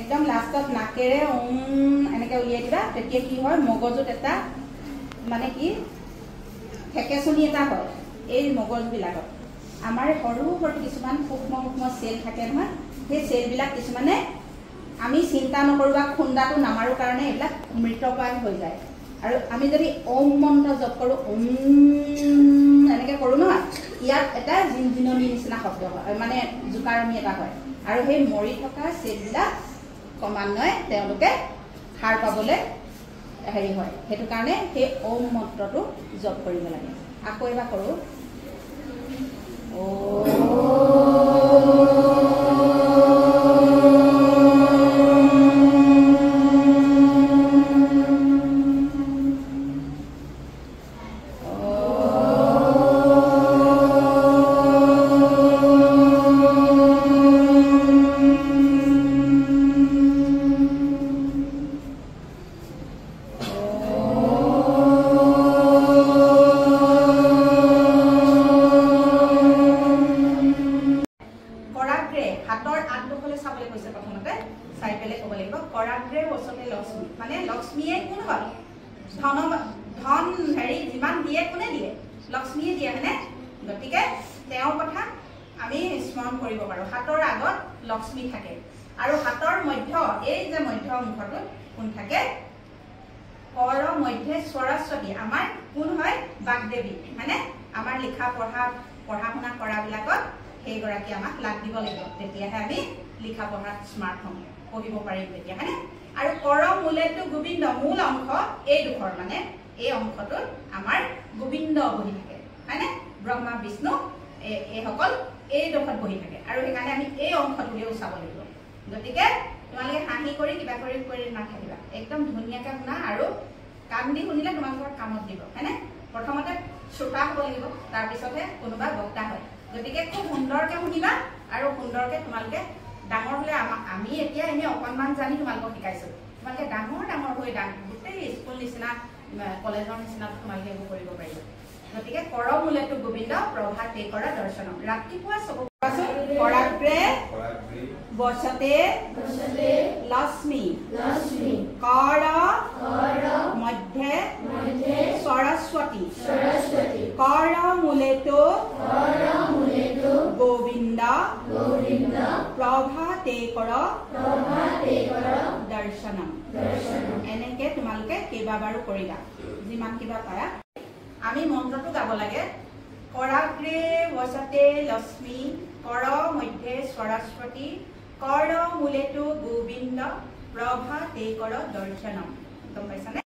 एकदम लास्टत नाकेरे এনেকে উলিয়াই দিবা তেতিয়া কি হয় মগজুত এটা মানে কি থেকেচনি এটা হয় এই মগজ বিলাকত আমাৰ সৰু সৰু কিছুমান সূক্ষ্ম সূক্ষ্ম সেল থাকে নহয় সেই সেল বিলাক কিছুমানে আমি চিন্তা নকৰো বা খুন্দাটো নামাৰো কাৰণে এইবিলাক মৃতপ্ৰায় হৈ যায় আৰু আমি যদি ওম মন্ত্ৰ জপ কৰো ওম এনেকে কৰো নহয় ইয়াত এটা জিনজিননি নিচিনা শব্দ হয় মানে জুকাৰমি এটা হয় আৰু সেই মৰি থকা সেল বিলাক ক্ৰমান্বয়ে তেওঁলোকে সাৰ পাবলৈ হেৰি হয় সেইটো কাৰণে সেই ওম মন্ত্ৰটো জপ কৰিব লাগে আকৌ এবাৰ কৰো হাতৰ আঠদুখলে চাবলে কৈছে প্ৰথমতে চাই পেলে ক'ব লাগিব কৰাগ্ৰে বসতে লক্ষ্মী মানে লক্ষ্মীয়ে কোন হয় ধন হেৰি যিমান দিয়ে কোনে দিয়ে লক্ষ্মীয়ে দিয়ে হয়নে গতিকে তেওঁৰ কথা আমি স্মৰণ কৰিব পাৰো হাতৰ আগত লক্ষ্মী থাকে আৰু হাতৰ মধ্য এই যে মধ্য অংশটো কোন থাকে কৰ মধ্যে সৰস্বতী আমাৰ কোন হয় বাগদেৱী মানে আমাৰ লিখা পঢ়া শুনা কৰা বিলাকত সেই গৰাকী আমাক লাগ দিব লাগিব তেতিয়াহে আমি লিখা পঢ়াত স্মাৰ্ট হ'ম পঢ়িব পাৰিম তেতিয়া হয়নে আৰু কৰ মূলেটো গোবিন্দ মূল অংশ এই দুখৰ মানে এই অংশটো আমাৰ গোবিন্দ বহি থাকে হয়নে ব্ৰহ্মা বিষ্ণু এই সকল এই দুখত বহি থাকে আৰু সেইকাৰণে আমি এই অংশটোলৈও চাব লাগিব গতিকে তোমালোকে হাঁহি কৰি কিবা কৰি নাথাকিবা একদম ধুনীয়াকৈ শুনা আৰু কাম দি শুনিলে তোমালোকৰ কামত দিব হয়নে প্ৰথমতে শ্ৰোতা হ'ব লাগিব তাৰপিছতহে কোনোবা বক্তা হয় গতিকে খুব সুন্দৰকৈ শুনিবা আৰু সুন্দৰকৈ তোমালোকে ডাঙৰ হ'লে আমি এতিয়া এনে অকণমান জানি তোমালোকক শিকাইছো তোমালোকে ডাঙৰ হৈ গোটেই স্কুল নিচিনা কলেজৰ নিচিনা তোমালোকে এইবোৰ কৰিব পাৰিবা গতিকে কৰ মূলেটো গোবিন্দ প্ৰভাতে কৰ দৰ্শনম ৰাতিপুৱা চব কৰাগ্ৰে বসতে লক্ষ্মী কৰ মধ্যে সৰস্বতী কৰ মূলেটো গোবিন্দ প্ৰভাতে কৰ দৰ্শনম এনেকে তোমালোকে কেইবাবাৰো কৰিবা যিমান কিবা পাৰা আমি মন্ত্ৰটো গাব লাগে কৰাগ্ৰে বসতে লক্ষ্মী কৰ মধ্যে সৰস্বতী কৰ মূলেটো গোবিন্দ প্ৰভাতে কৰ দৰ্শনম গম পাইছানে